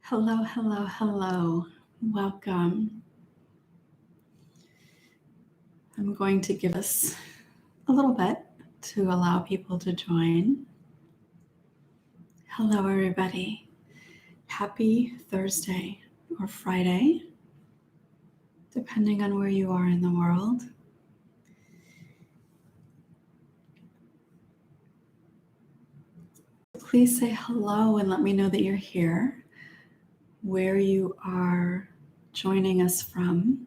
Hello, hello, hello. Welcome. I'm going to give us a little bit to allow people to join. Hello, everybody. Happy Thursday or Friday, depending on where you are in the world. Please say hello and let me know that you're here, where you are joining us from.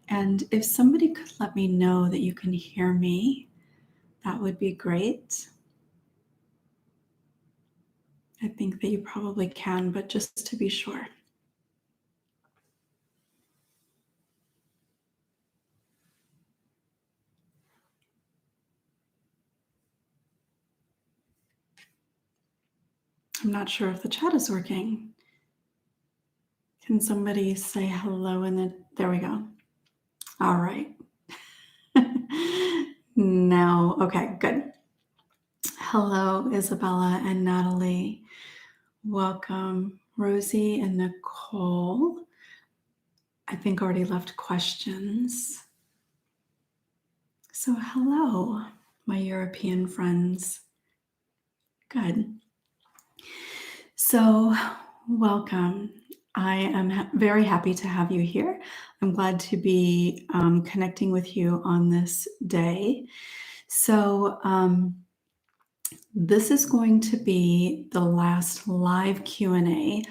And if somebody could let me know that you can hear me, that would be great. I think that you probably can, but just to be sure. I'm not sure if the chat is working. Can somebody say hello there we go. All right. Now, okay, good. Hello, Isabella and Natalie. Welcome. Rosie and Nicole, I think already left questions. So hello, my European friends. Good. So welcome. I am very happy to have you here. I'm glad to be connecting with you on this day. So this is going to be the last live Q&A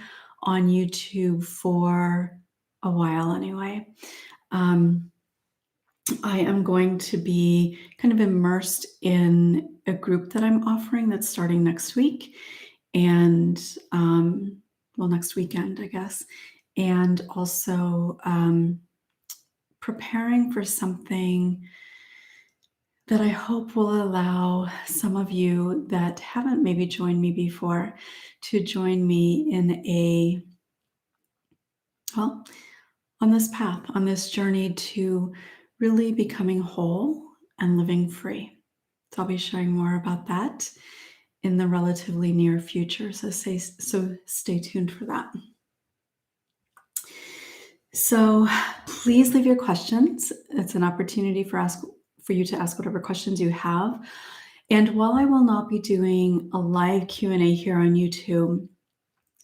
on YouTube for a while anyway. I am going to be kind of immersed in a group that I'm offering that's starting next week. And next weekend, I guess, and also preparing for something that I hope will allow some of you that haven't maybe joined me before to join me in on this path, on this journey to really becoming whole and living free. So I'll be sharing more about that in the relatively near future. So stay tuned for that. So please leave your questions. It's an opportunity for you to ask whatever questions you have. And while I will not be doing a live Q&A here on YouTube,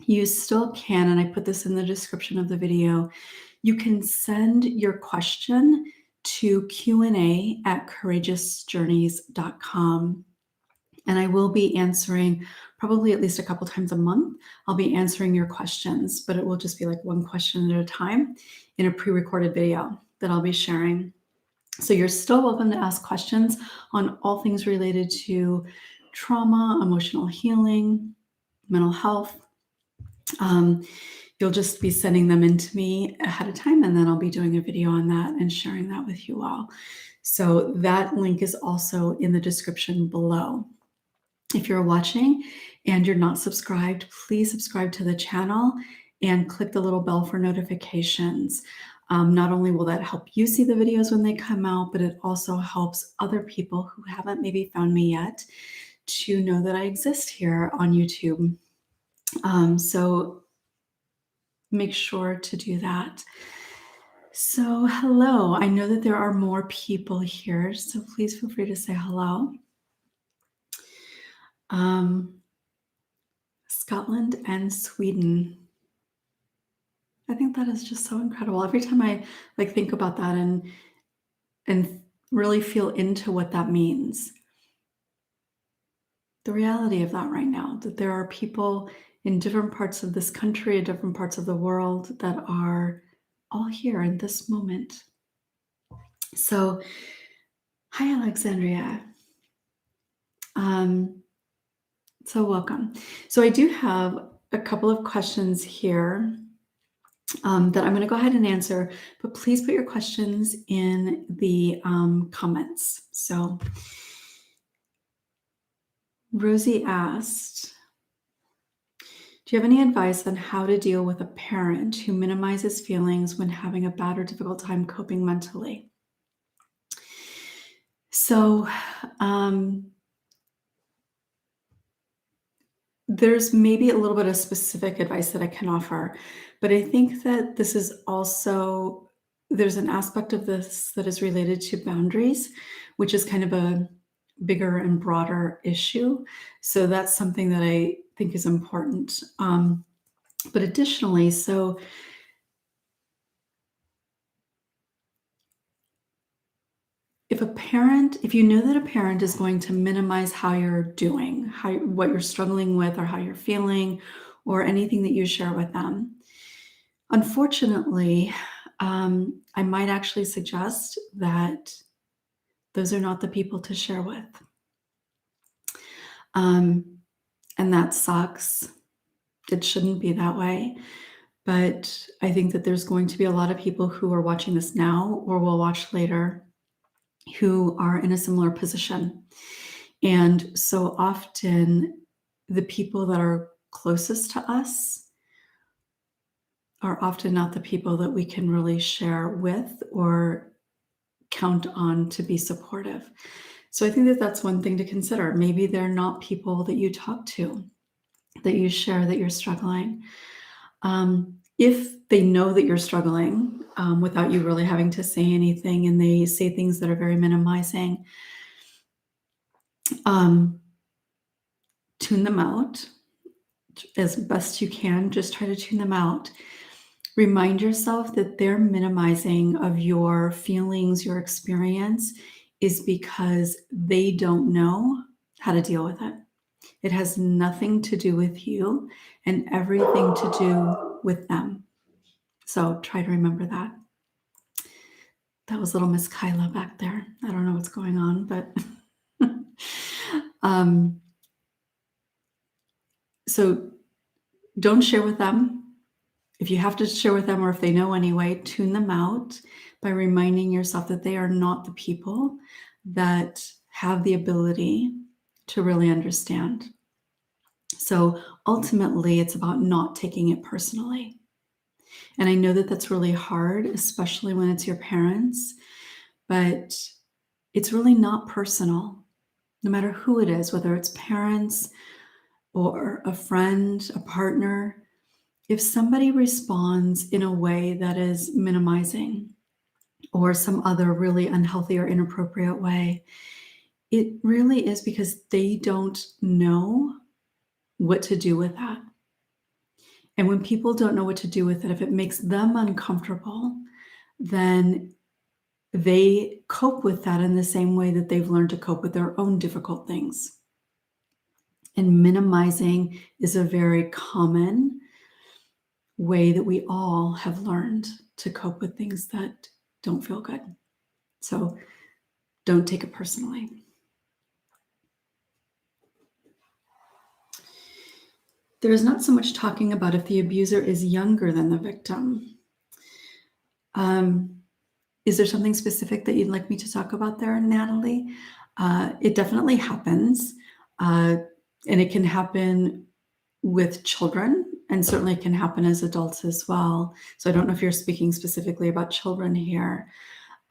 you still can, and I put this in the description of the video, you can send your question to Q&A@courageousjourneys.com. And I will be answering probably at least a couple times a month. I'll be answering your questions, but it will just be like one question at a time in a pre-recorded video that I'll be sharing. So you're still welcome to ask questions on all things related to trauma, emotional healing, mental health. You'll just be sending them in to me ahead of time, and then I'll be doing a video on that and sharing that with you all. So that link is also in the description below. If you're watching and you're not subscribed, please subscribe to the channel and click the little bell for notifications. Not only will that help you see the videos when they come out, but it also helps other people who haven't maybe found me yet to know that I exist here on YouTube. So make sure to do that. So hello, I know that there are more people here, so please feel free to say hello. Scotland and Sweden. I think that is just so incredible. Every time I think about that and really feel into what that means. The reality of that right now, that there are people in different parts of this country, in different parts of the world that are all here in this moment. So, hi, Alexandria. So welcome. So I do have a couple of questions here that I'm going to go ahead and answer, but please put your questions in the comments. So Rosie asked, do you have any advice on how to deal with a parent who minimizes feelings when having a bad or difficult time coping mentally? So there's maybe a little bit of specific advice that I can offer, but I think that this is also there's an aspect of this that is related to boundaries, which is kind of a bigger and broader issue. So that's something that I think is important. But additionally, so if you know that a parent is going to minimize how you're doing, what you're struggling with, or how you're feeling, or anything that you share with them, unfortunately, I might actually suggest that those are not the people to share with. Um, and that sucks. It shouldn't be that way. But I think that there's going to be a lot of people who are watching this now or will watch later who are in a similar position. And so often, the people that are closest to us are often not the people that we can really share with or count on to be supportive. So I think that that's one thing to consider. Maybe they're not people that you talk to, that you share that you're struggling. If they know that you're struggling without you really having to say anything, and they say things that are very minimizing, um, tune them out as best you can. Just try to tune them out. Remind yourself that their minimizing of your feelings, your experience, is because they don't know how to deal with it. It has nothing to do with you and everything to do with them. So try to remember that. That was little Miss Kyla back there. I don't know what's going on, but um, so don't share with them. If you have to share with them, or if they know anyway, tune them out by reminding yourself that they are not the people that have the ability to really understand. So ultimately, it's about not taking it personally. And I know that that's really hard, especially when it's your parents, but it's really not personal, no matter who it is, whether it's parents or a friend, a partner. If somebody responds in a way that is minimizing or some other really unhealthy or inappropriate way, it really is because they don't know what to do with that. And when people don't know what to do with it, if it makes them uncomfortable, then they cope with that in the same way that they've learned to cope with their own difficult things. And minimizing is a very common way that we all have learned to cope with things that don't feel good. So don't take it personally. There is not so much talking about if the abuser is younger than the victim. Is there something specific that you'd like me to talk about there, Natalie? It definitely happens. And it can happen with children, and certainly it can happen as adults as well. So I don't know if you're speaking specifically about children here.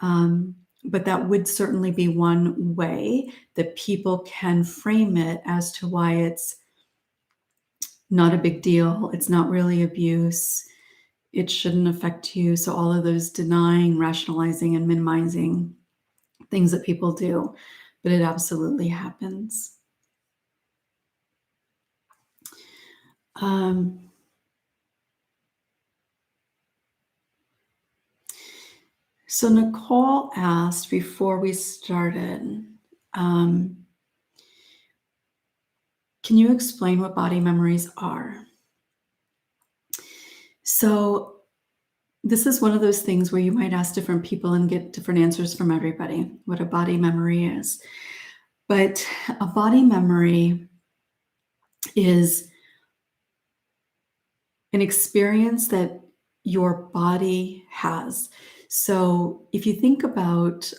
But that would certainly be one way that people can frame it as to why it's not a big deal. It's not really abuse. It shouldn't affect you. So all of those denying, rationalizing, and minimizing things that people do, but it absolutely happens. So Nicole asked before we started, can you explain what body memories are? So this is one of those things where you might ask different people and get different answers from everybody, what a body memory is. But a body memory is an experience that your body has. So if you think about,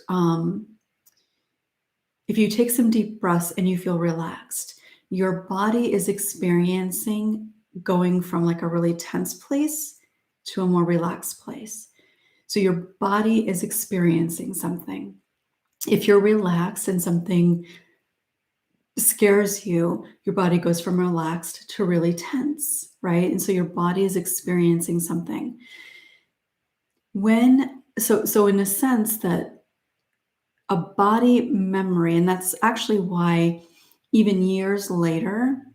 if you take some deep breaths and you feel relaxed, your body is experiencing going from like a really tense place to a more relaxed place. So your body is experiencing something. If you're relaxed and something scares you, your body goes from relaxed to really tense, right? And so your body is experiencing something. So in a sense that a body memory, and that's actually why even years later,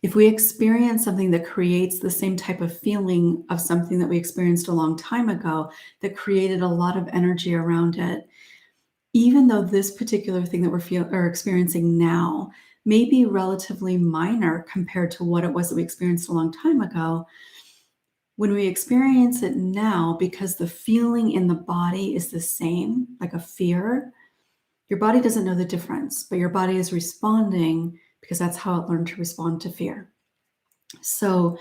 if we experience something that creates the same type of feeling of something that we experienced a long time ago, that created a lot of energy around it, even though this particular thing that we're experiencing now may be relatively minor compared to what it was that we experienced a long time ago, when we experience it now, because the feeling in the body is the same, like a fear, your body doesn't know the difference, but your body is responding because that's how it learned to respond to fear. So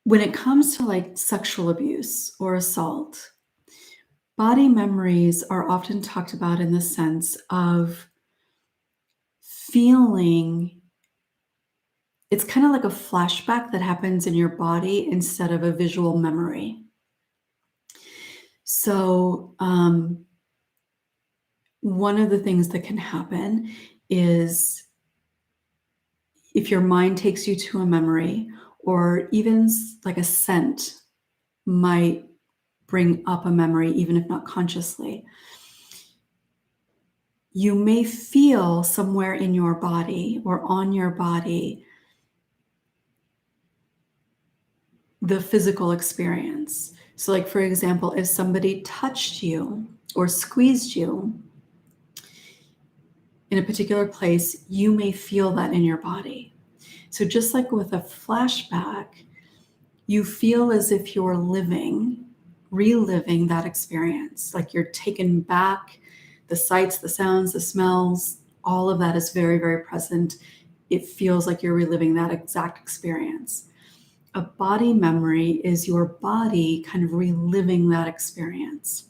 when it comes to like sexual abuse or assault, body memories are often talked about in the sense of feeling. It's kind of like a flashback that happens in your body instead of a visual memory. So, one of the things that can happen is if your mind takes you to a memory, or even like a scent might bring up a memory, even if not consciously. You may feel somewhere in your body or on your body the physical experience. So, like, for example, if somebody touched you or squeezed you in a particular place, you may feel that in your body. So, just like with a flashback, you feel as if you're reliving that experience, like you're taken back. The sights, the sounds, the smells, all of that is very, very present. It feels like you're reliving that exact experience. A body memory is your body kind of reliving that experience.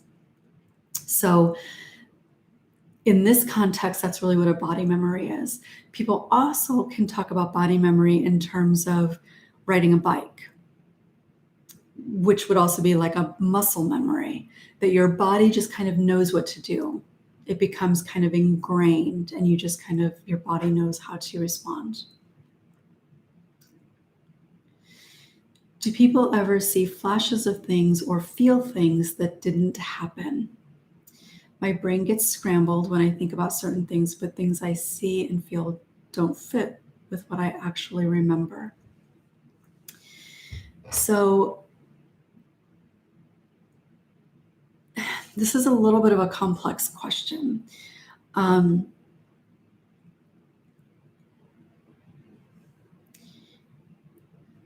So in this context, that's really what a body memory is. People also can talk about body memory in terms of riding a bike, which would also be like a muscle memory, that your body just kind of knows what to do. It becomes kind of ingrained, and you just kind of, your body knows how to respond. Do people ever see flashes of things or feel things that didn't happen? My brain gets scrambled when I think about certain things, but things I see and feel don't fit with what I actually remember. So this is a little bit of a complex question.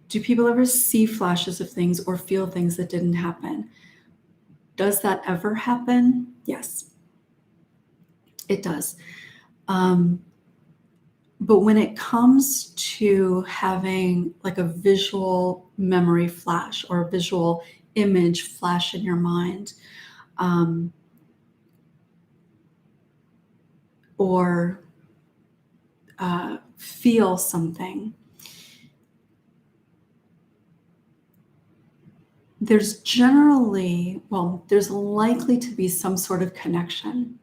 Do people ever see flashes of things or feel things that didn't happen? Does that ever happen? Yes, it does. But when it comes to having like a visual memory flash or a visual image flash in your mind, or feel something, there's likely to be some sort of connection.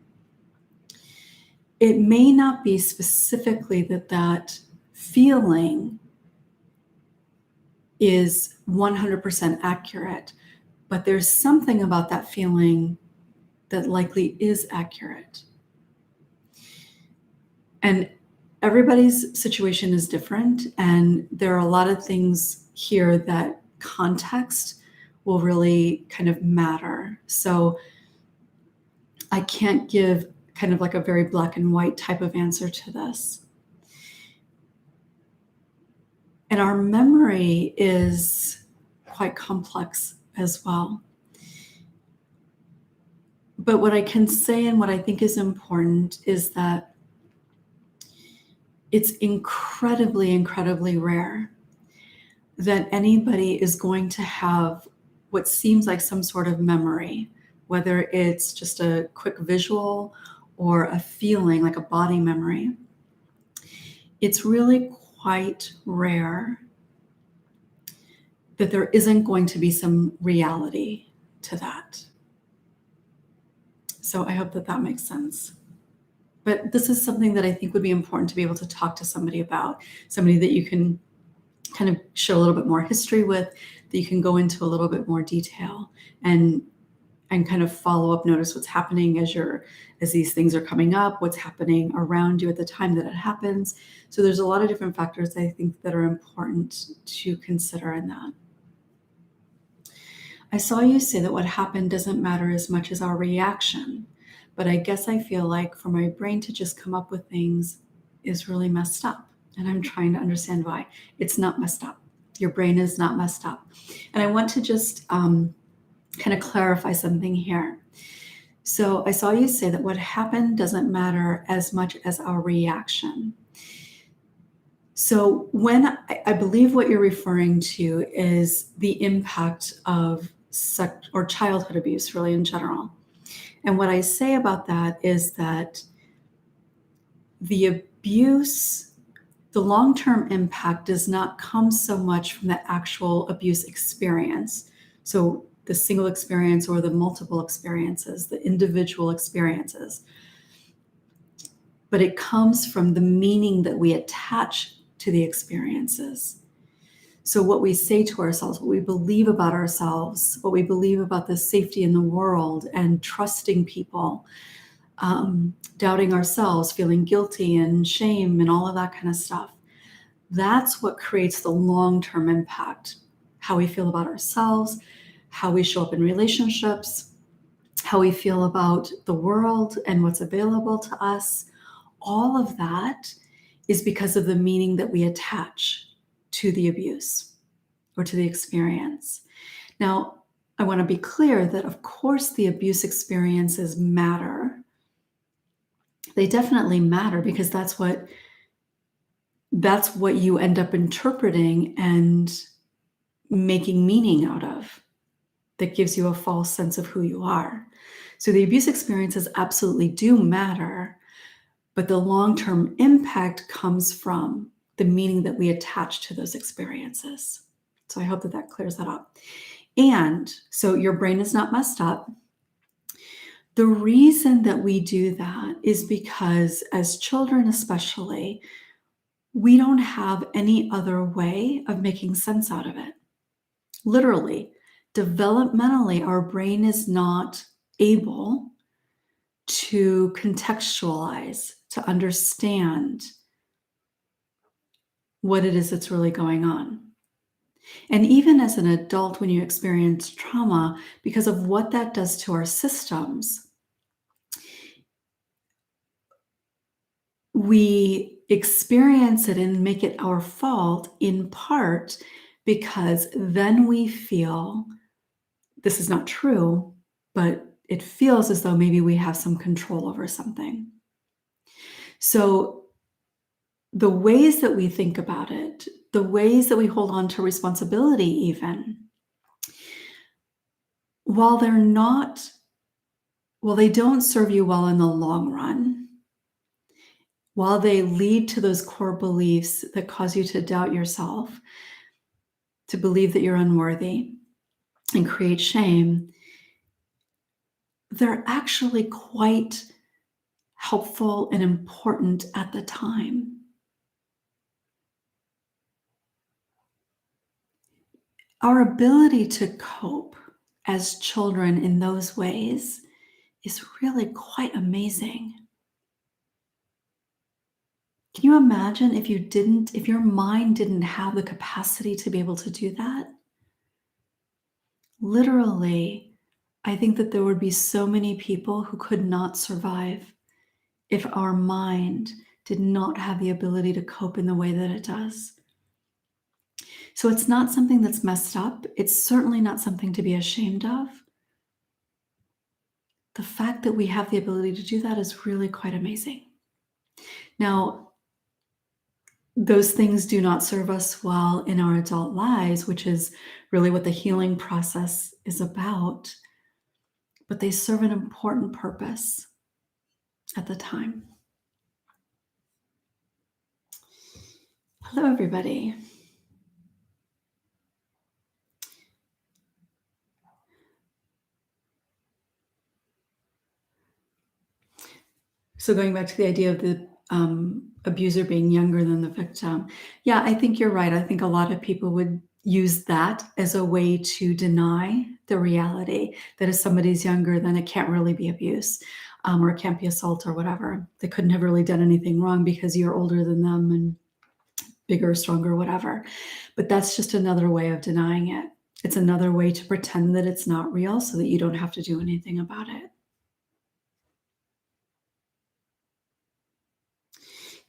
It may not be specifically that feeling is 100% accurate, but there's something about that feeling that likely is accurate. And everybody's situation is different, and there are a lot of things here that context will really kind of matter. So I can't give kind of like a very black and white type of answer to this. And our memory is quite complex as well. But what I can say and what I think is important is that it's incredibly, incredibly rare that anybody is going to have what seems like some sort of memory, whether it's just a quick visual or a feeling like a body memory. It's really quite rare that there isn't going to be some reality to that. So I hope that that makes sense. But this is something that I think would be important to be able to talk to somebody about, somebody that you can kind of share a little bit more history with, that you can go into a little bit more detail and kind of follow up, notice what's happening as these things are coming up, what's happening around you at the time that it happens. So there's a lot of different factors I think that are important to consider in that. I saw you say that what happened doesn't matter as much as our reaction, but I guess I feel like for my brain to just come up with things is really messed up. And I'm trying to understand why. It's not messed up. Your brain is not messed up. And I want to just kind of clarify something here. So I saw you say that what happened doesn't matter as much as our reaction. So when I believe what you're referring to is the impact of sex or childhood abuse, really in general. And what I say about that is that the abuse, the long-term impact does not come so much from the actual abuse experience. So the single experience or the multiple experiences, the individual experiences, but it comes from the meaning that we attach to the experiences. So what we say to ourselves, what we believe about ourselves, what we believe about the safety in the world and trusting people, doubting ourselves, feeling guilty and shame and all of that kind of stuff. That's what creates the long-term impact. How we feel about ourselves, how we show up in relationships, how we feel about the world and what's available to us. All of that is because of the meaning that we attach to the abuse or to the experience. Now, I want to be clear that, of course, the abuse experiences matter. They definitely matter because that's what you end up interpreting and making meaning out of, that gives you a false sense of who you are. So the abuse experiences absolutely do matter, but the long-term impact comes from the meaning that we attach to those experiences. So I hope that that clears that up. And so your brain is not messed up. The reason that we do that is because as children especially, we don't have any other way of making sense out of it. Literally, developmentally, our brain is not able to contextualize, to understand what it is that's really going on. And even as an adult, when you experience trauma, because of what that does to our systems, we experience it and make it our fault in part because then we feel, this is not true, but it feels as though maybe we have some control over something. So the ways that we think about it, the ways that we hold on to responsibility even, while they don't serve you well in the long run, while they lead to those core beliefs that cause you to doubt yourself, to believe that you're unworthy and create shame, they're actually quite helpful and important at the time. Our ability to cope as children in those ways is really quite amazing. Can you imagine if your mind didn't have the capacity to be able to do that? Literally, I think that there would be so many people who could not survive if our mind did not have the ability to cope in the way that it does. So it's not something that's messed up. It's certainly not something to be ashamed of. The fact that we have the ability to do that is really quite amazing. Now, those things do not serve us well in our adult lives, which is really what the healing process is about, but they serve an important purpose at the time. Hello, everybody. So going back to the idea of the abuser being younger than the victim, yeah, I think you're right. I think a lot of people would use that as a way to deny the reality that if somebody's younger, then it can't really be abuse, or it can't be assault or whatever. They couldn't have really done anything wrong because you're older than them and bigger, stronger, whatever. But that's just another way of denying it. It's another way to pretend that it's not real so that you don't have to do anything about it.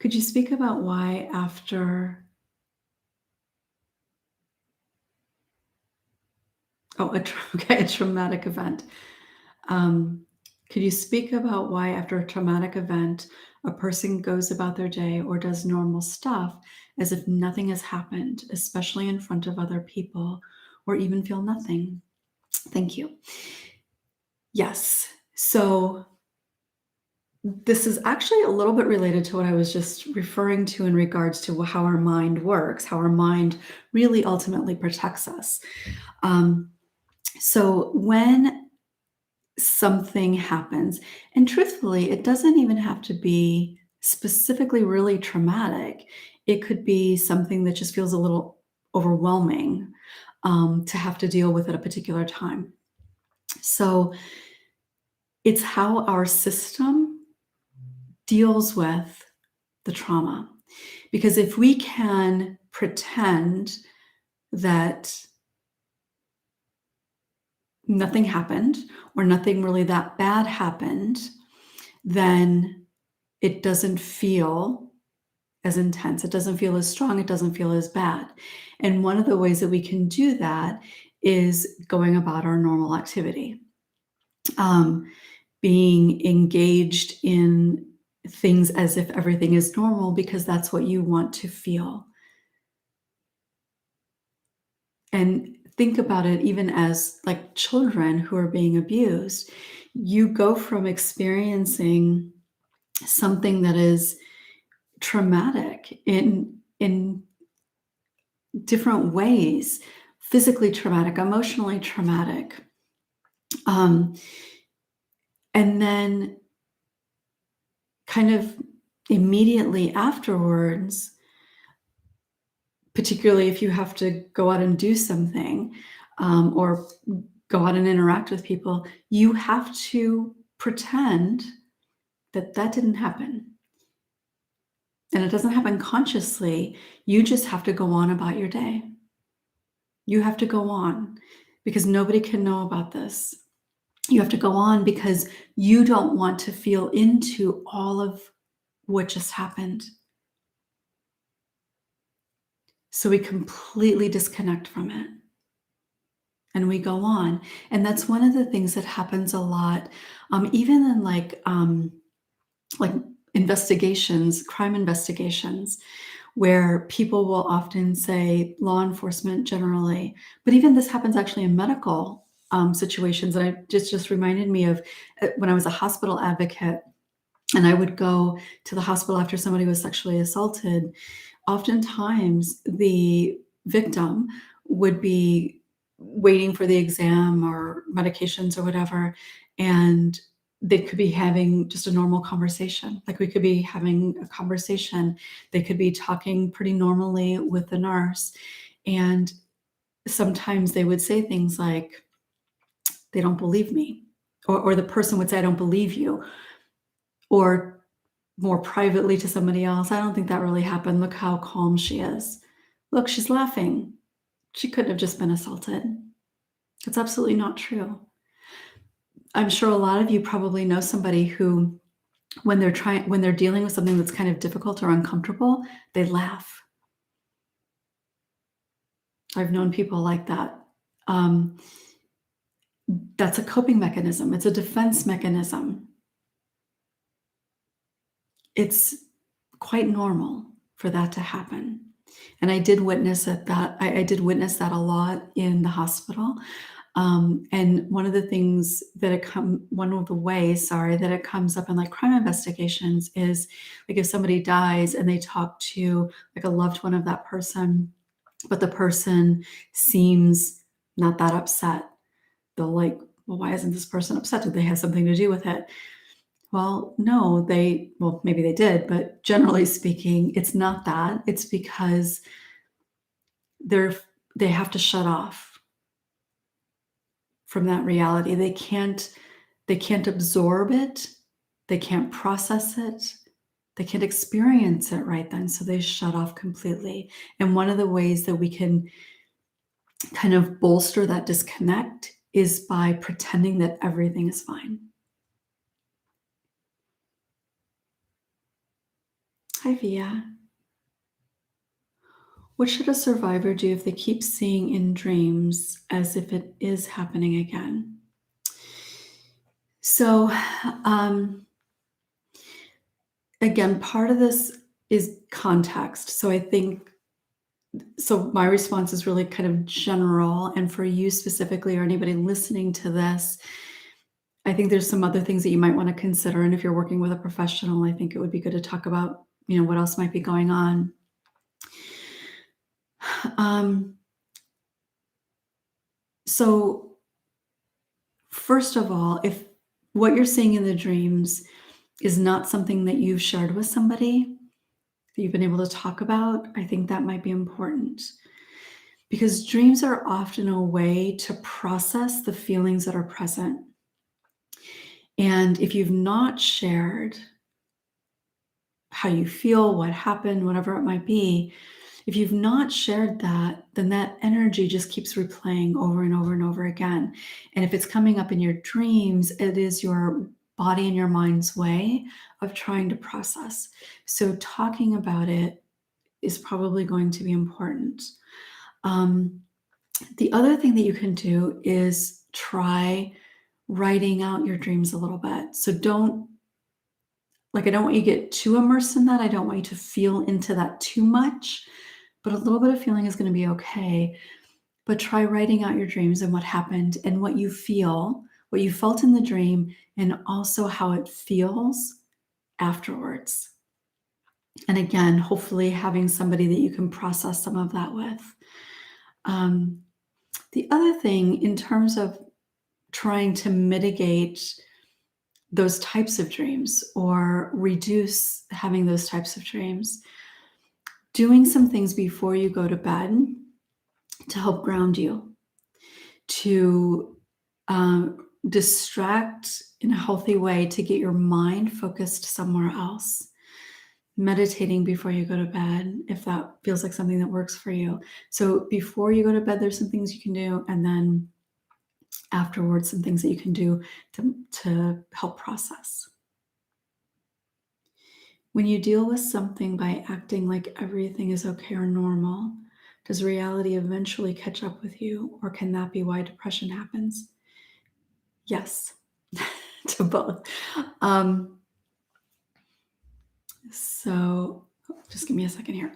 Could you speak about why after okay, a traumatic event. Um, could you speak about why after a traumatic event, a person goes about their day or does normal stuff as if nothing has happened, especially in front of other people, or even feel nothing? Thank you. Yes. So this is actually a little bit related to what I was just referring to in regards to how our mind works, how our mind really ultimately protects us. Um, so when something happens, and truthfully, it doesn't even have to be specifically really traumatic. It could be something that just feels a little overwhelming to have to deal with at a particular time. So it's how our system deals with the trauma. Because if we can pretend that nothing happened or nothing really that bad happened, then it doesn't feel as intense. It doesn't feel as strong. It doesn't feel as bad. And one of the ways that we can do that is going about our normal activity, um, being engaged in things as if everything is normal because that's what you want to feel. And think about it even as like children who are being abused. You go from experiencing something that is traumatic in different ways, physically traumatic, emotionally traumatic. Um, and then kind of immediately afterwards, particularly if you have to go out and do something, or go out and interact with people, you have to pretend that that didn't happen. And it doesn't happen consciously. You just have to go on about your day. You have to go on because nobody can know about this. You have to go on because you don't want to feel into all of what just happened. So we completely disconnect from it and we go on. And that's one of the things that happens a lot, even in like investigations, crime investigations, where people will often say law enforcement generally, but even this happens actually in medical situations. And it just reminded me of when I was a hospital advocate and I would go to the hospital after somebody was sexually assaulted. Oftentimes, the victim would be waiting for the exam or medications or whatever, and they could be having just a normal conversation. Like we could be having a conversation. They could be talking pretty normally with the nurse. And sometimes they would say things like, they don't believe me. Or the person would say, I don't believe you. Or more privately to somebody else, I don't think that really happened. Look how calm she is. Look, she's laughing. She couldn't have just been assaulted. It's absolutely not true. I'm sure a lot of you probably know somebody who, when they're dealing with something that's kind of difficult or uncomfortable, they laugh. I've known people like that. Um, that's a coping mechanism. It's a defense mechanism. It's quite normal for that to happen. And I did witness I did witness that a lot in the hospital. And one of the things that one of the ways, sorry, that it comes up in like crime investigations is like if somebody dies and they talk to like a loved one of that person, but the person seems not that upset. They'll like, well, why isn't this person upset? Did they have something to do with it? Well, no, well, maybe they did, but generally speaking, it's not that. It's because they're they have to shut off from that reality. They can't absorb it. They can't process it. They can't experience it right then, so they shut off completely. And one of the ways that we can kind of bolster that disconnect is by pretending that everything is fine. Hi, Via. What should a survivor do if they keep seeing in dreams as if it is happening again? So, um, again, part of this is context. So I think so my response is really kind of general, and for you specifically or anybody listening to this, I think there's some other things that you might want to consider, and if you're working with a professional, I think it would be good to talk about, what else might be going on. Um, so first of all, if what you're seeing in the dreams is not something that you've shared with somebody, that you've been able to talk about, I think that might be important. Because dreams are often a way to process the feelings that are present. And if you've not shared how you feel, what happened, whatever it might be, if you've not shared that, then that energy just keeps replaying over and over and over again. And if it's coming up in your dreams, it is your body and your mind's way of trying to process. So talking about it is probably going to be important. Um, the other thing that you can do is try writing out your dreams a little bit. So I don't want you to get too immersed in that. I don't want you to feel into that too much, but a little bit of feeling is going to be okay. But try writing out your dreams and what happened and what you feel, what you felt in the dream, and also how it feels afterwards. And again, hopefully having somebody that you can process some of that with. Um, the other thing, in terms of trying to mitigate those types of dreams or reduce having those types of dreams, doing some things before you go to bed to help ground you, to distract in a healthy way, to get your mind focused somewhere else. Meditating before you go to bed, if that feels like something that works for you. So before you go to bed, there's some things you can do, and then afterwards, some things that you can do to help process. When you deal with something by acting like everything is okay or normal, does reality eventually catch up with you, or can that be why depression happens? Yes, to both. Um, so just give me a second here.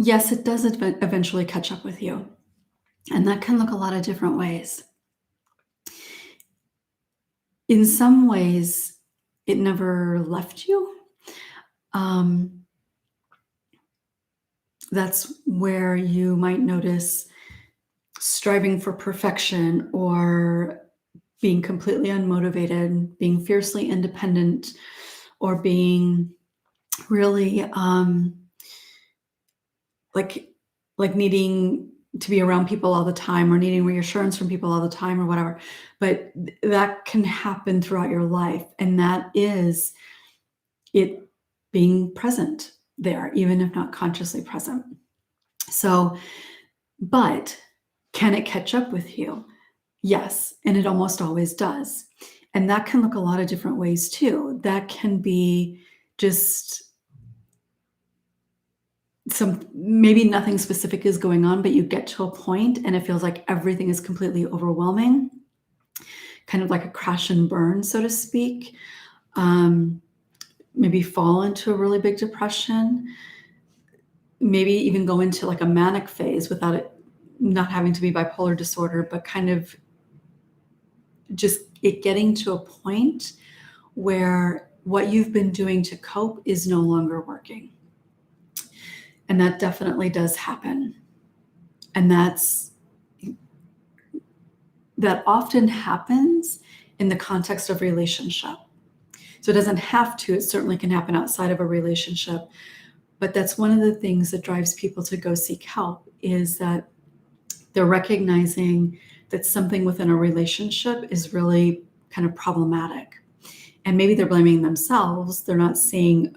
Yes, it does eventually catch up with you. And that can look a lot of different ways. In some ways, it never left you. Um, that's where you might notice striving for perfection or being completely unmotivated, being fiercely independent, or being really like needing to be around people all the time or needing reassurance from people all the time or whatever. But that can happen throughout your life, and that is it being present there, even if not consciously present. So, but can it catch up with you? Yes, and it almost always does. And that can look a lot of different ways too. That can be just maybe nothing specific is going on, but you get to a point and it feels like everything is completely overwhelming, kind of like a crash and burn, so to speak. Maybe fall into a really big depression, maybe even go into like a manic phase without it not having to be bipolar disorder, but kind of just it getting to a point where what you've been doing to cope is no longer working. And that definitely does happen. And that often happens in the context of relationship. So it doesn't have to, it certainly can happen outside of a relationship. But that's one of the things that drives people to go seek help, is that they're recognizing that something within a relationship is really kind of problematic. And maybe they're blaming themselves. They're not seeing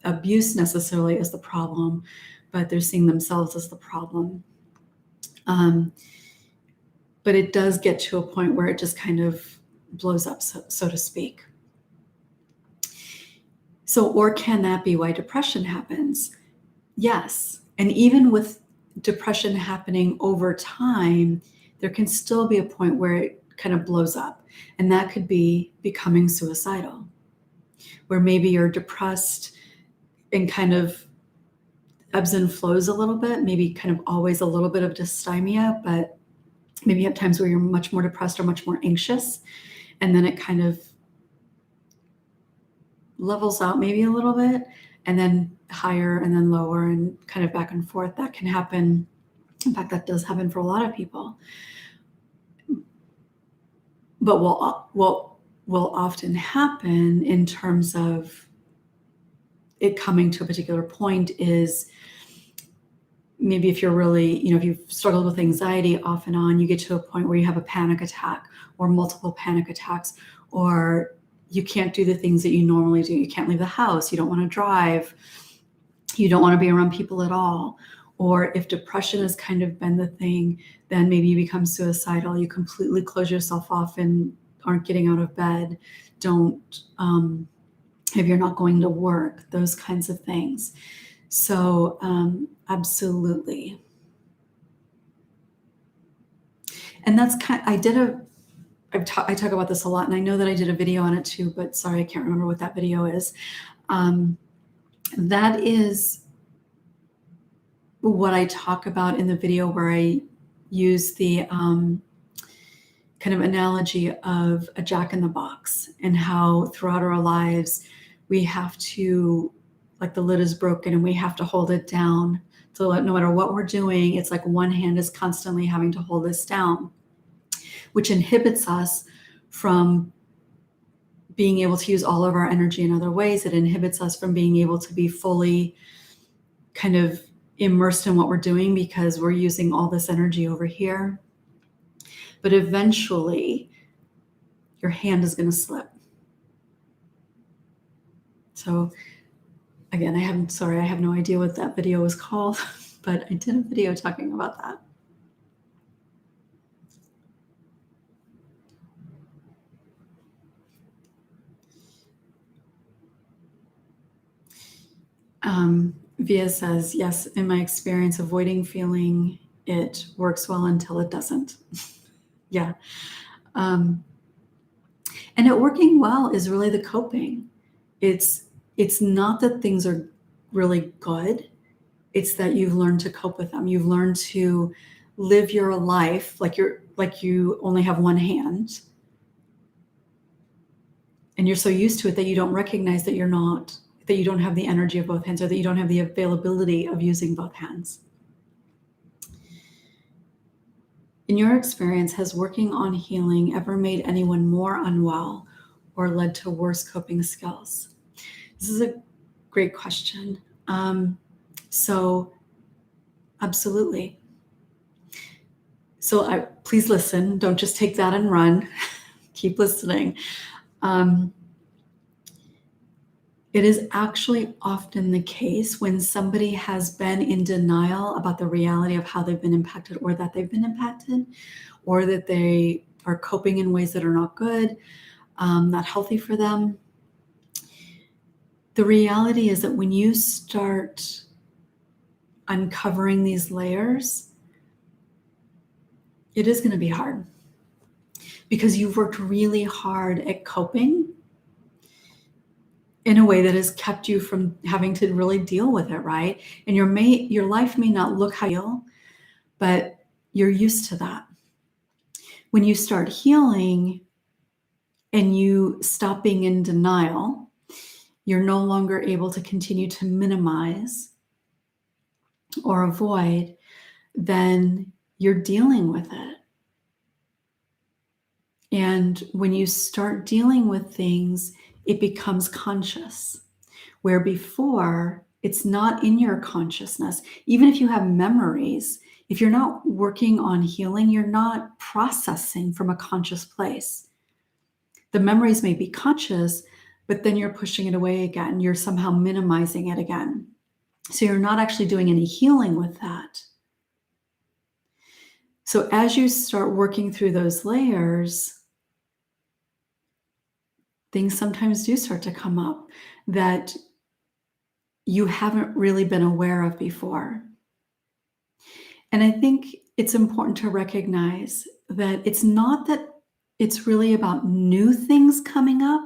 abuse necessarily as the problem, but they're seeing themselves as the problem. But it does get to a point where it just kind of blows up, so to speak. So, or can that be why depression happens? Yes. And even with depression happening over time, there can still be a point where it kind of blows up. And that could be becoming suicidal, where maybe you're depressed and kind of ebbs and flows a little bit, maybe kind of always a little bit of dysthymia, but maybe you have times where you're much more depressed or much more anxious, and then it kind of levels out maybe a little bit, and then higher and then lower and kind of back and forth. That can happen. In fact, that does happen for a lot of people. But what will often happen in terms of it coming to a particular point is maybe if you're really, if you've struggled with anxiety off and on, you get to a point where you have a panic attack or multiple panic attacks, or you can't do the things that you normally do. You can't leave the house. You don't want to drive. You don't want to be around people at all. Or if depression has kind of been the thing, then maybe you become suicidal. You completely close yourself off and aren't getting out of bed. If you're not going to work, those kinds of things. So absolutely. And that's I talk about this a lot, and I know that I did a video on it too, but sorry, I can't remember what that video is. That is what I talk about in the video, where I use the kind of analogy of a jack in the box, and how throughout our lives we have to, like, the lid is broken and we have to hold it down. So no matter what we're doing, it's like one hand is constantly having to hold this down, which inhibits us from being able to use all of our energy in other ways. It inhibits us from being able to be fully kind of immersed in what we're doing, because we're using all this energy over here. But eventually your hand is going to slip. So again, I have no idea what that video was called, but I did a video talking about that. Via says, yes, in my experience, avoiding feeling it works well until it doesn't. Yeah. And it working well is really the coping. It's not that things are really good. It's that you've learned to cope with them. You've learned to live your life like you only have one hand. And you're so used to it that you don't recognize that you don't have the energy of both hands, or that you don't have the availability of using both hands. In your experience, has working on healing ever made anyone more unwell or led to worse coping skills? This is a great question. So absolutely. So please listen. Don't just take that and run. Keep listening. It is actually often the case when somebody has been in denial about the reality of how they've been impacted, or that they've been impacted, or that they are coping in ways that are not good, not healthy for them. The reality is that when you start uncovering these layers, it is going to be hard, because you've worked really hard at coping in a way that has kept you from having to really deal with it, right? And your life may not look how you feel, but you're used to that. When you start healing and you stop being in denial, you're no longer able to continue to minimize. or avoid, then you're dealing with it. And when you start dealing with things, it becomes conscious, where before it's not in your consciousness. Even if you have memories, if you're not working on healing, you're not processing from a conscious place. The memories may be conscious, but then you're pushing it away again. You're somehow minimizing it again. So you're not actually doing any healing with that. So as you start working through those layers, things sometimes do start to come up that you haven't really been aware of before. And I think it's important to recognize that it's not that it's really about new things coming up.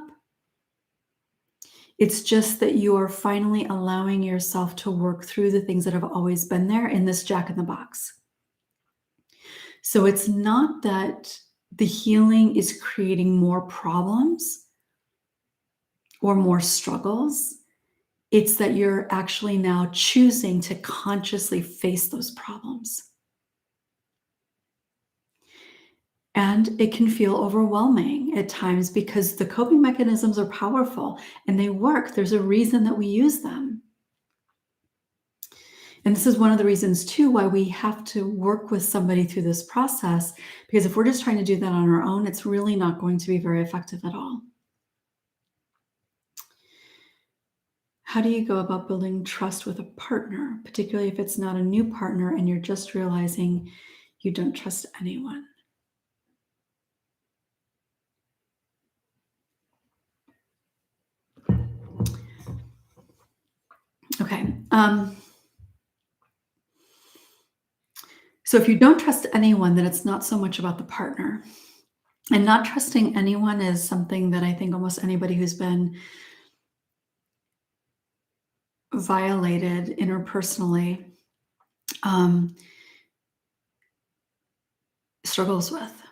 It's just that you are finally allowing yourself to work through the things that have always been there in this jack in the box. So it's not that the healing is creating more problems or more struggles. It's that you're actually now choosing to consciously face those problems. And it can feel overwhelming at times because the coping mechanisms are powerful and they work. There's a reason that we use them. And this is one of the reasons, too, why we have to work with somebody through this process, because if we're just trying to do that on our own, it's really not going to be very effective at all. How do you go about building trust with a partner, particularly if it's not a new partner and you're just realizing you don't trust anyone? Okay. So if you don't trust anyone, then it's not so much about the partner. And not trusting anyone is something that I think almost anybody who's been violated interpersonally struggles with.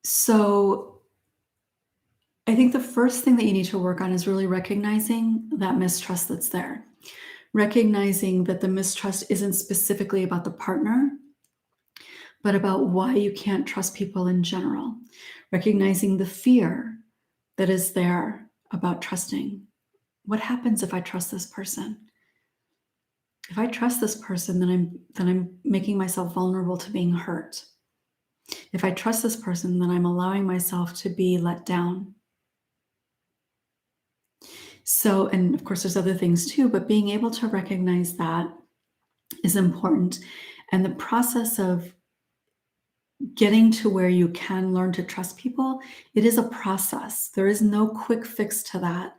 So I think the first thing that you need to work on is really recognizing that mistrust that's there. Recognizing that the mistrust isn't specifically about the partner, but about why you can't trust people in general. Recognizing the fear that is there about trusting. What happens if I trust this person? If I trust this person, then I'm making myself vulnerable to being hurt. If I trust this person, then I'm allowing myself to be let down. So, and of course, there's other things too, but being able to recognize that is important. And the process of getting to where you can learn to trust people, it is a process. There is no quick fix to that.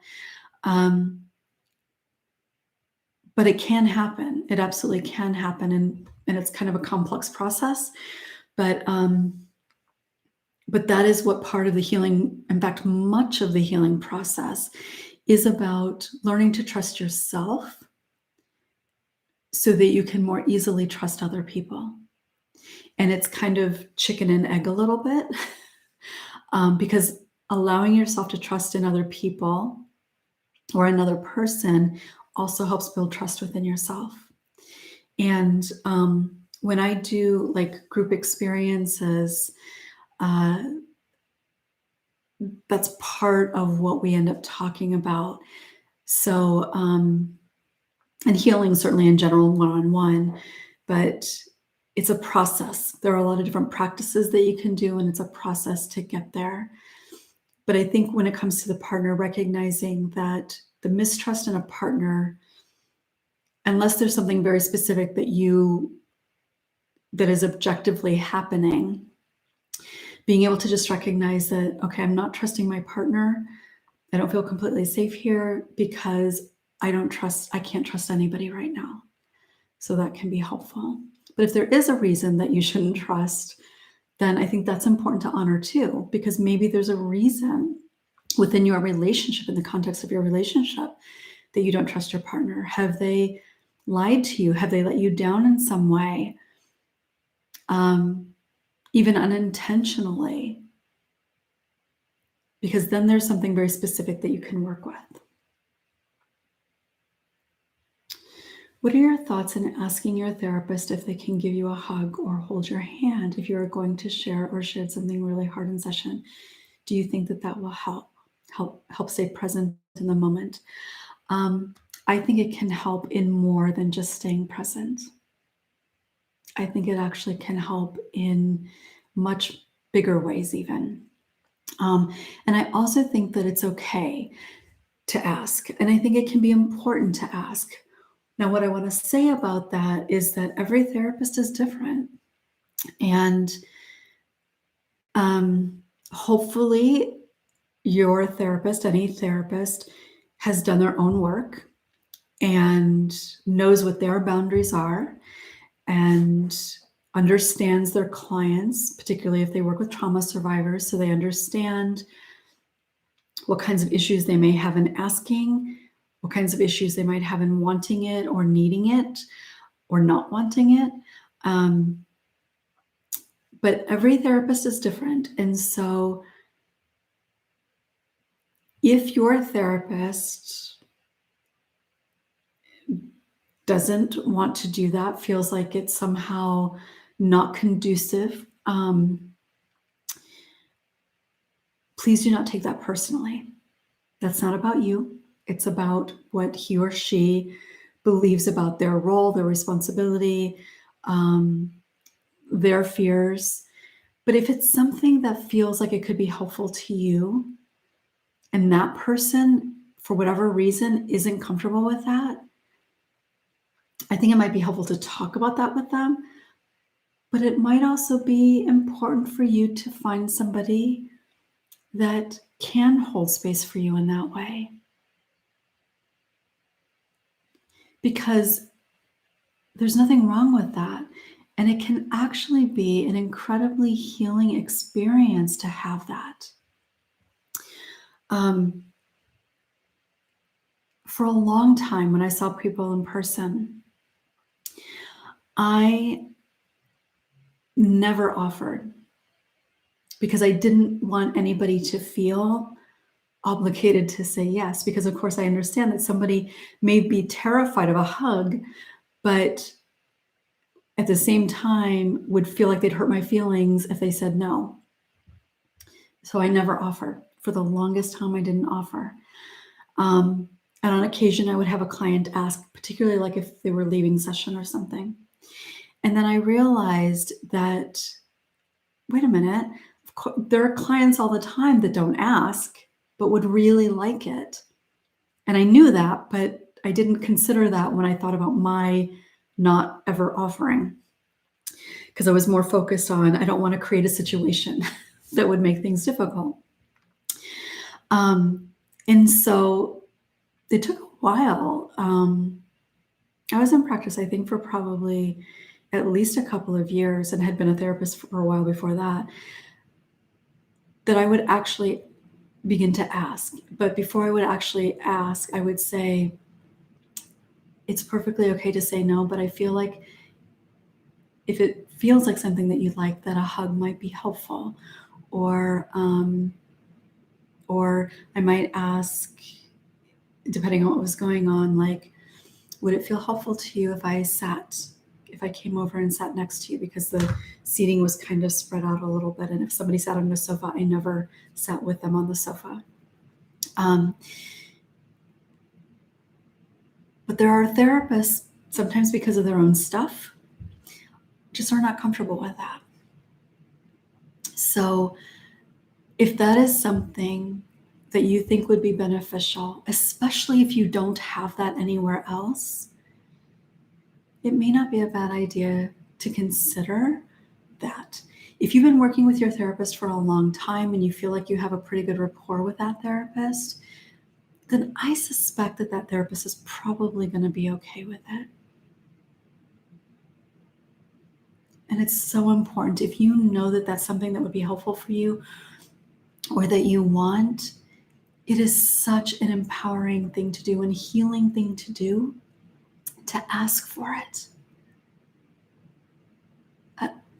But it can happen. It absolutely can happen. And it's kind of a complex process. But that is what part of the healing, in fact, much of the healing process is about learning to trust yourself so that you can more easily trust other people. And it's kind of chicken and egg a little bit because allowing yourself to trust in other people or another person also helps build trust within yourself. And when I do like group experiences, that's part of what we end up talking about. So, and healing certainly in general, one-on-one, but it's a process. There are a lot of different practices that you can do, and it's a process to get there. But I think when it comes to the partner, recognizing that the mistrust in a partner, unless there's something very specific that is objectively happening, being able to just recognize that, okay, I'm not trusting my partner. I don't feel completely safe here because I can't trust anybody right now. So that can be helpful. But if there is a reason that you shouldn't trust, then I think that's important to honor too, because maybe there's a reason within your relationship, in the context of your relationship, that you don't trust your partner. Have they lied to you? Have they let you down in some way? Even unintentionally, because then there's something very specific that you can work with. What are your thoughts in asking your therapist if they can give you a hug or hold your hand if you're going to share or shared something really hard in session? Do you think that that will help stay present in the moment? Um, I think it can help in more than just staying present. I think it actually can help in much bigger ways, even. And I also think that it's okay to ask, and I think it can be important to ask. Now, what I want to say about that is that every therapist is different, and hopefully, your therapist, any therapist, has done their own work and knows what their boundaries are and understands their clients, particularly if they work with trauma survivors, so they understand what kinds of issues they may have in asking, what kinds of issues they might have in wanting it or needing it or not wanting it. But every therapist is different. And so if your therapist doesn't want to do that, feels like it's somehow not conducive, please do not take that personally. That's not about you. It's about what he or she believes about their role, their responsibility, their fears. But if it's something that feels like it could be helpful to you, and that person, for whatever reason, isn't comfortable with that, I think it might be helpful to talk about that with them. But it might also be important for you to find somebody that can hold space for you in that way. Because there's nothing wrong with that. And it can actually be an incredibly healing experience to have that. For a long time, when I saw people in person, I never offered because I didn't want anybody to feel obligated to say yes. Because, of course, I understand that somebody may be terrified of a hug, but at the same time would feel like they'd hurt my feelings if they said no. So I never offered. For the longest time, I didn't offer. And on occasion, I would have a client ask, particularly like if they were leaving session or something. And then I realized that, wait a minute, there are clients all the time that don't ask, but would really like it. And I knew that, but I didn't consider that when I thought about my not ever offering, because I was more focused on, I don't want to create a situation that would make things difficult. And so it took a while. I was in practice, I think, for probably at least a couple of years and had been a therapist for a while before that, that I would actually begin to ask. But before I would actually ask, I would say, it's perfectly okay to say no, but I feel like if it feels like something that you'd like, that a hug might be helpful. Or I might ask, depending on what was going on, like, would it feel helpful to you if I came over and sat next to you, because the seating was kind of spread out a little bit. And if somebody sat on the sofa, I never sat with them on the sofa. But there are therapists, sometimes because of their own stuff, just are not comfortable with that. So if that is something that you think would be beneficial, especially if you don't have that anywhere else, it may not be a bad idea to consider that. If you've been working with your therapist for a long time and you feel like you have a pretty good rapport with that therapist, then I suspect that that therapist is probably going to be okay with it. And it's so important. If you know that that's something that would be helpful for you or that you want, it is such an empowering thing to do and healing thing to do, to ask for it.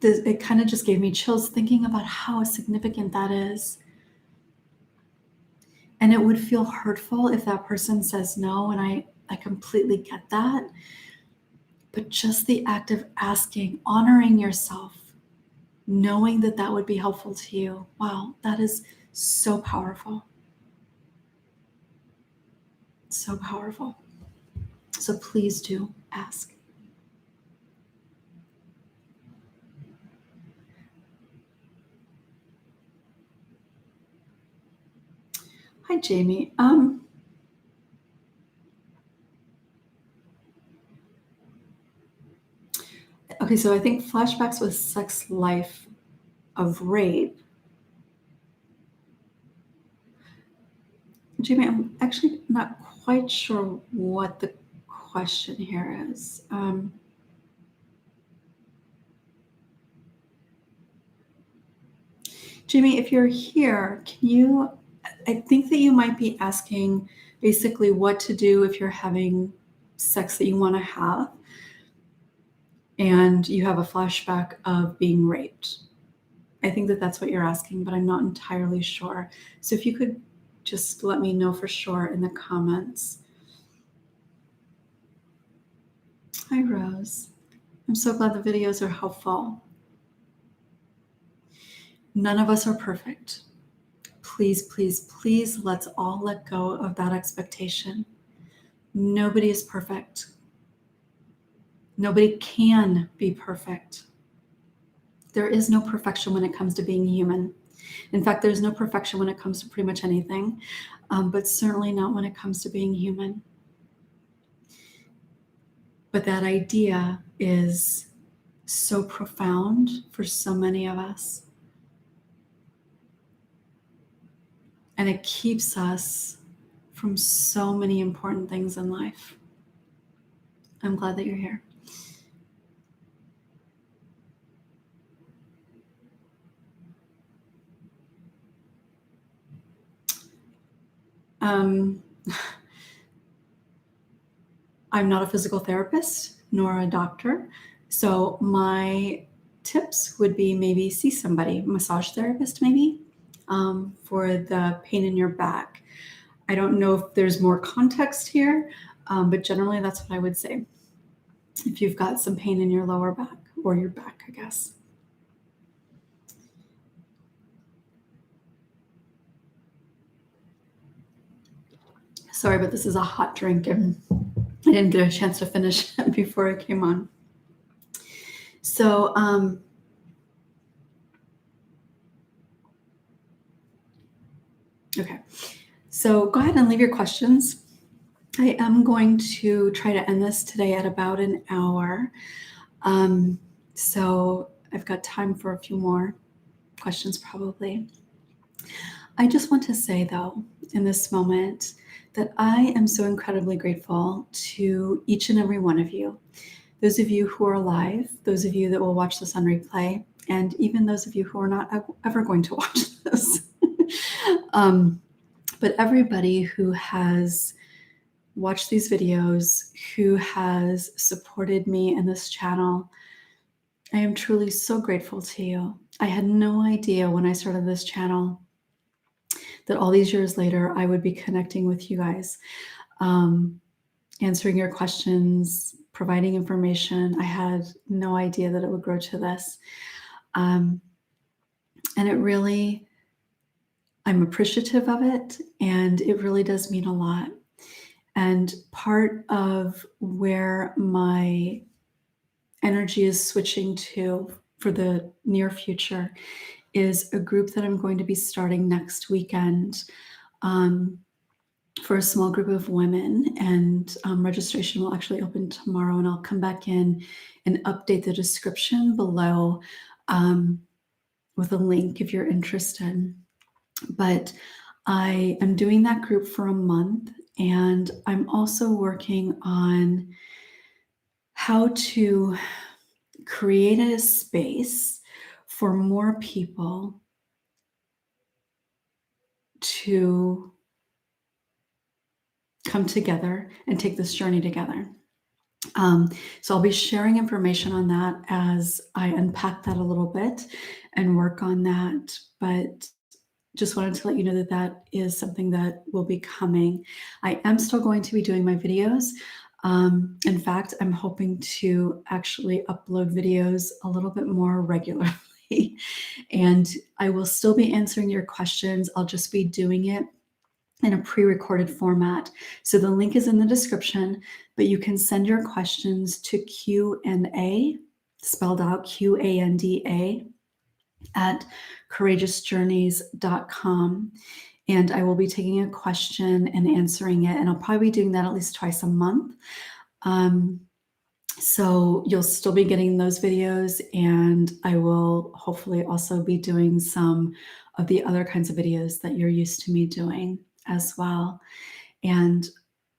It kind of just gave me chills thinking about how significant that is. And it would feel hurtful if that person says no, and I completely get that. But just the act of asking, honoring yourself, knowing that that would be helpful to you, wow, that is so powerful. So powerful. So please do ask. Hi, Jamie. Okay, so I think flashbacks with sex life of rape. Jamie, I'm actually not quite sure what the question here is. Jamie, if you're here, can you, I think that you might be asking basically what to do if you're having sex that you want to have and you have a flashback of being raped. I think that that's what you're asking, but I'm not entirely sure. So if you could just let me know for sure in the comments. Hi, Rose. I'm so glad the videos are helpful. None of us are perfect. Please, please, please, let's all let go of that expectation. Nobody is perfect. Nobody can be perfect. There is no perfection when it comes to being human. In fact, there's no perfection when it comes to pretty much anything, but certainly not when it comes to being human. But that idea is so profound for so many of us. And it keeps us from so many important things in life. I'm glad that you're here. I'm not a physical therapist nor a doctor. So my tips would be maybe see somebody, massage therapist maybe, for the pain in your back. I don't know if there's more context here, but generally that's what I would say. If you've got some pain in your lower back or your back, I guess. Sorry, but this is a hot drink and I didn't get a chance to finish it before I came on. So, okay. So go ahead and leave your questions. I am going to try to end this today at about an hour. So I've got time for a few more questions probably. I just want to say though, in this moment, that I am so incredibly grateful to each and every one of you. Those of you who are alive, those of you that will watch this on replay, and even those of you who are not ever going to watch this. But everybody who has watched these videos, who has supported me in this channel, I am truly so grateful to you. I had no idea when I started this channel that all these years later, I would be connecting with you guys, answering your questions, providing information. I had no idea that it would grow to this. And it really, I'm appreciative of it, and it really does mean a lot. And part of where my energy is switching to for the near future is a group that I'm going to be starting next weekend for a small group of women. And registration will actually open tomorrow, and I'll come back in and update the description below with a link if you're interested. But I am doing that group for a month, and I'm also working on how to create a space for more people to come together and take this journey together. So I'll be sharing information on that as I unpack that a little bit and work on that. But just wanted to let you know that that is something that will be coming. I am still going to be doing my videos. In fact, I'm hoping to actually upload videos a little bit more regularly. And I will still be answering your questions. I'll just be doing it in a pre-recorded format. So the link is in the description, but you can send your questions to Q&A, spelled out QANDA, at courageousjourneys.com. And I will be taking a question and answering it. And I'll probably be doing that at least twice a month. So you'll still be getting those videos, and I will hopefully also be doing some of the other kinds of videos that you're used to me doing as well. And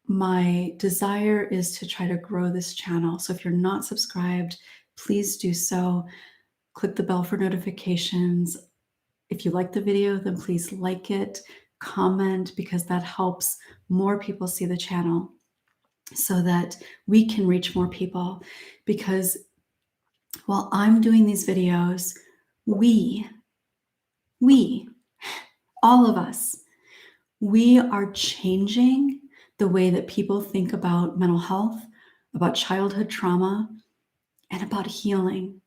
my desire is to try to grow this channel. So if you're not subscribed, please do so. Click the bell for notifications. If you like the video, then please like it, comment, because that helps more people see the channel so that we can reach more people. Because while I'm doing these videos, we, all of us, we are changing the way that people think about mental health, about childhood trauma, and about healing.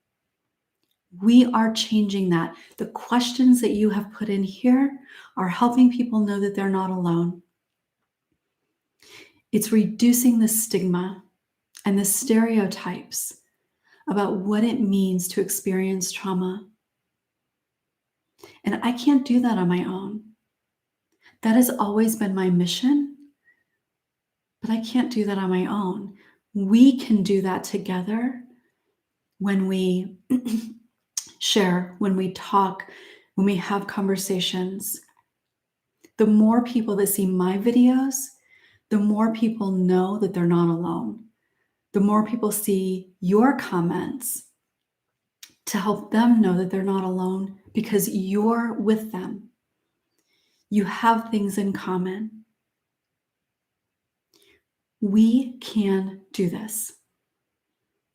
We are changing that. The questions that you have put in here are helping people know that they're not alone. It's reducing the stigma and the stereotypes about what it means to experience trauma. And I can't do that on my own. That has always been my mission, but I can't do that on my own. We can do that together when we share, when we talk, when we have conversations. The more people that see my videos, the more people know that they're not alone. The more people see your comments to help them know that they're not alone, because you're with them. You have things in common. We can do this.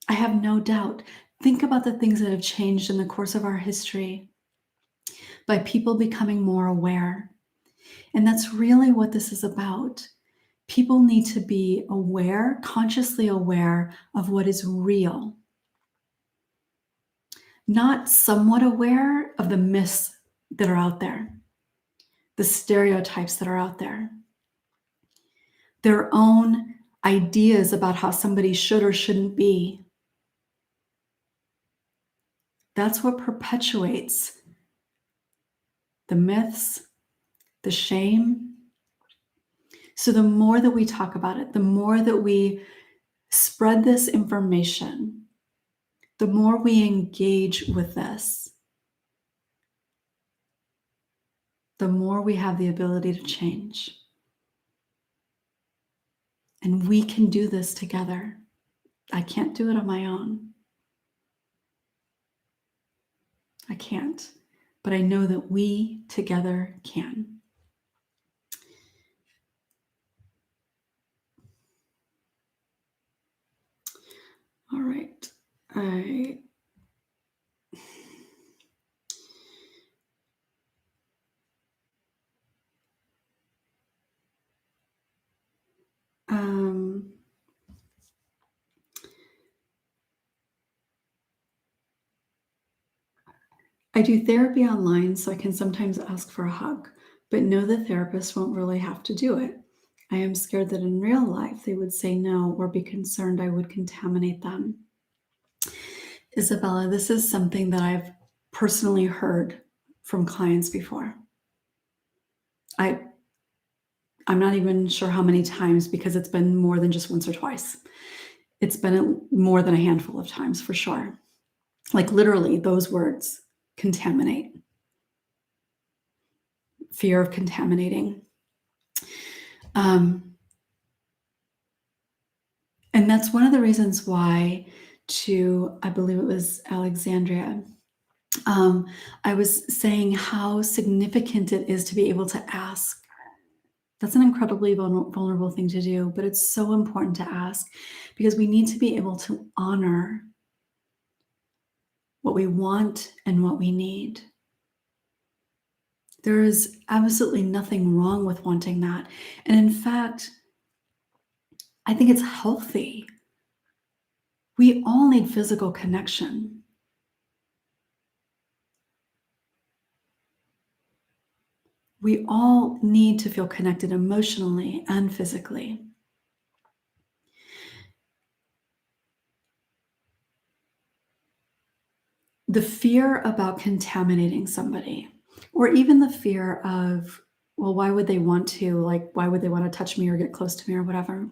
I have no doubt. Think about the things that have changed in the course of our history by people becoming more aware. And that's really what this is about. People need to be aware, consciously aware of what is real. Not somewhat aware of the myths that are out there, the stereotypes that are out there, their own ideas about how somebody should or shouldn't be. That's what perpetuates the myths, the shame. So the more that we talk about it, the more that we spread this information, the more we engage with this, the more we have the ability to change. And we can do this together. I can't do it on my own. I can't. But I know that we together can. All right. I do therapy online, so I can sometimes ask for a hug, but no, the therapist won't really have to do it. I am scared that in real life they would say no or be concerned I would contaminate them. Isabella, this is something that I've personally heard from clients before. I'm not even sure how many times, because it's been more than just once or twice. It's been more than a handful of times for sure. Like literally those words, contaminate, fear of contaminating. And that's one of the reasons why I believe it was Alexandria, I was saying how significant it is to be able to ask. That's an incredibly vulnerable thing to do, but it's so important to ask, because we need to be able to honor what we want and what we need. There is absolutely nothing wrong with wanting that. And in fact, I think it's healthy. We all need physical connection. We all need to feel connected emotionally and physically. The fear about contaminating somebody, or even the fear of, well, why would they want to? Like, why would they want to touch me or get close to me or whatever?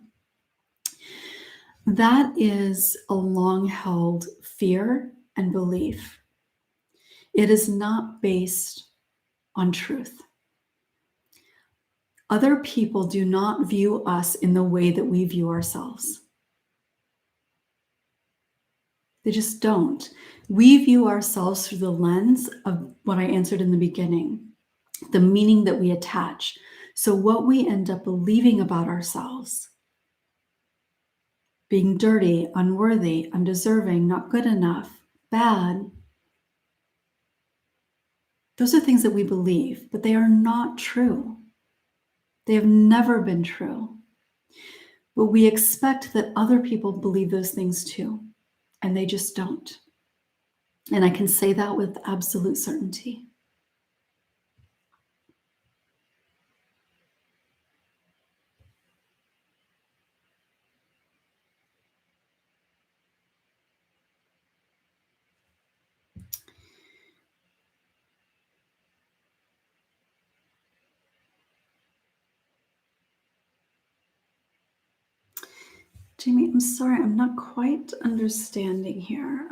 That is a long held fear and belief. It is not based on truth. Other people do not view us in the way that we view ourselves. They just don't. We view ourselves through the lens of what I answered in the beginning, the meaning that we attach. So, what we end up believing about ourselves, being dirty, unworthy, undeserving, not good enough, bad, those are things that we believe, but they are not true. They have never been true. But we expect that other people believe those things too, and they just don't. And I can say that with absolute certainty. Jamie, I'm sorry, I'm not quite understanding here.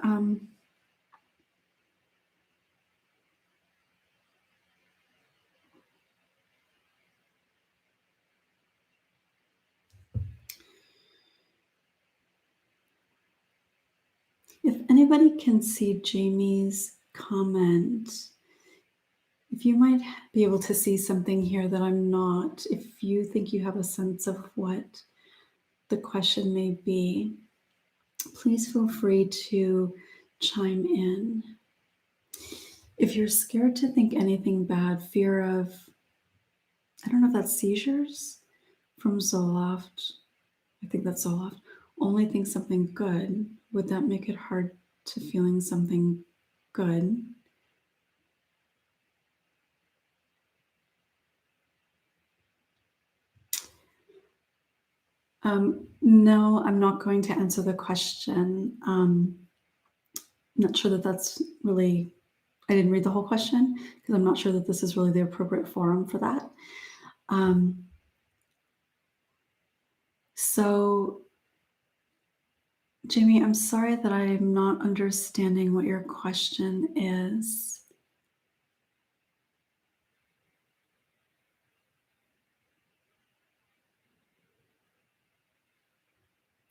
If anybody can see Jamie's comment, if you might be able to see something here that I'm not, if you think you have a sense of what the question may be, please feel free to chime in. If you're scared to think anything bad, fear of, I don't know if that's seizures from Zoloft. I think that's Zoloft. Only think something good. Would that make it hard to feeling something good? No, I'm not going to answer the question. I'm not sure that that's really, I didn't read the whole question because I'm not sure that this is really the appropriate forum for that. Um, so, Jamie, I'm sorry that I'm not understanding what your question is.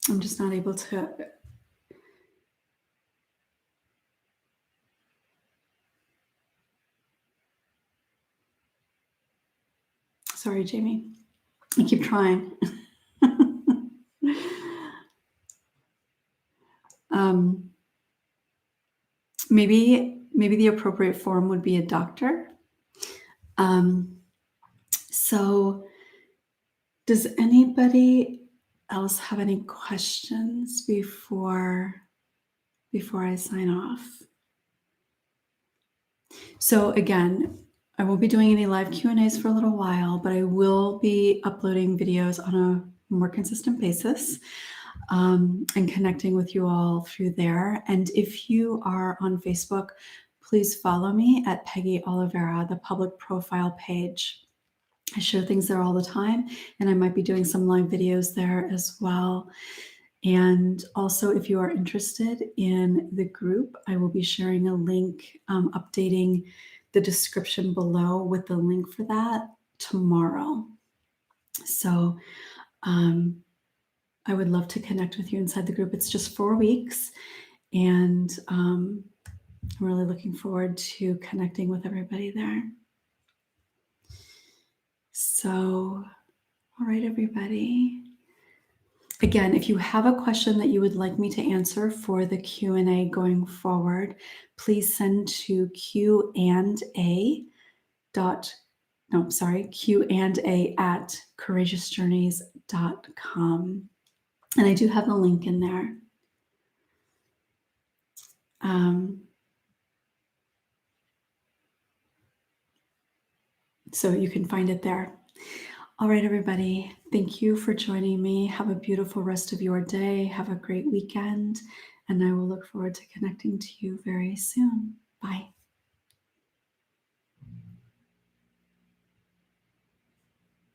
I'm just not able to. Sorry, Jamie. I keep trying. um, maybe the appropriate form would be a doctor. So, does anybody else have any questions before I sign off? So again, I won't be doing any live Q&As for a little while, but I will be uploading videos on a more consistent basis, and connecting with you all through there. And if you are on Facebook, please follow me at Peggy Oliveira, the public profile page. I share things there all the time, and I might be doing some live videos there as well. And also, if you are interested in the group, I will be sharing a link, updating the description below with the link for that tomorrow. So I would love to connect with you inside the group. It's just 4 weeks, and I'm really looking forward to connecting with everybody there. So, all right, everybody. Again, if you have a question that you would like me to answer for the Q&A going forward, please send to Q&A at courageousjourneys.com. And I do have the link in there. So you can find it there. All right, everybody. Thank you for joining me. Have a beautiful rest of your day. Have a great weekend. And I will look forward to connecting to you very soon.